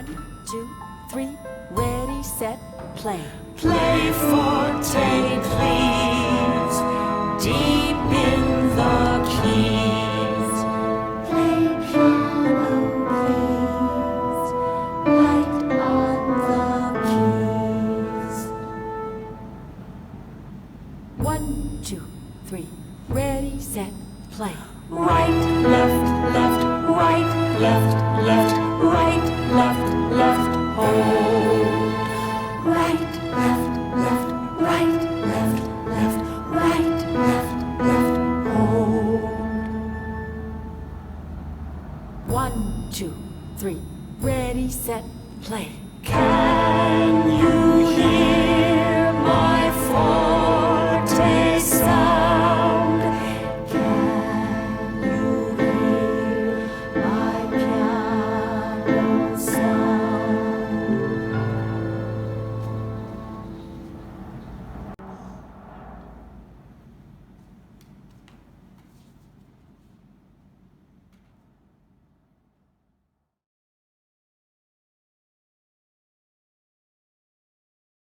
1, 2, 3, ready, set, play. Play forte, please, deep in the keys. Play piano, please, light on the keys. 1, 2, 3, ready, set, play. Right